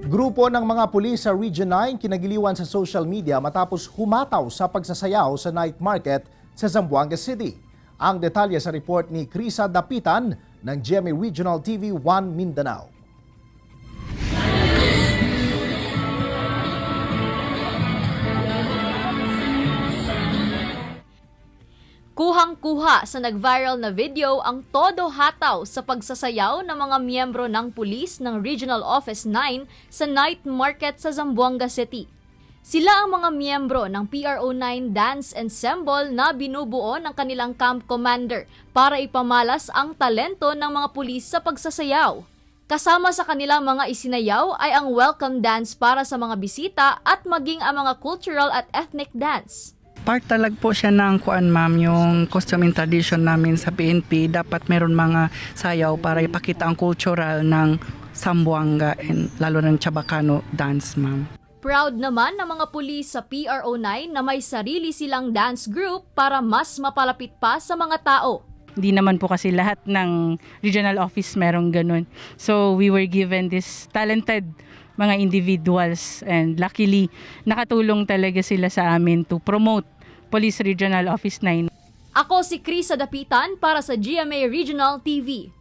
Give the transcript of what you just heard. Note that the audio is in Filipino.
Grupo ng mga pulis sa Region 9 kinagiliwan sa social media matapos humataw sa pagsasayaw sa night market sa Zamboanga City. Ang detalye sa report ni Krisa Dapitan ng GMA Regional TV 1 Mindanao. Kuhang-kuha sa nag-viral na video ang todo hataw sa pagsasayaw ng mga miyembro ng pulis ng Regional Office 9 sa night market sa Zamboanga City. Sila ang mga miyembro ng PRO9 Dance Ensemble na binubuo ng kanilang camp commander para ipamalas ang talento ng mga pulis sa pagsasayaw. Kasama sa kanilang mga isinayaw ay ang welcome dance para sa mga bisita at maging ang mga cultural at ethnic dance. Part talag po siya ng kuan ma'am, yung costume and tradition namin sa PNP. Dapat meron mga sayaw para ipakita ang cultural ng Zamboanga and lalo ng Chabacano dance ma'am. Proud naman ng mga pulis sa PRO9 na may sarili silang dance group para mas mapalapit pa sa mga tao. Hindi naman po kasi lahat ng regional office merong ganun. So we were given this talented mga individuals and luckily nakatulong talaga sila sa amin to promote Police Regional Office 9. Ako si Krisa Dapitan para sa GMA Regional TV.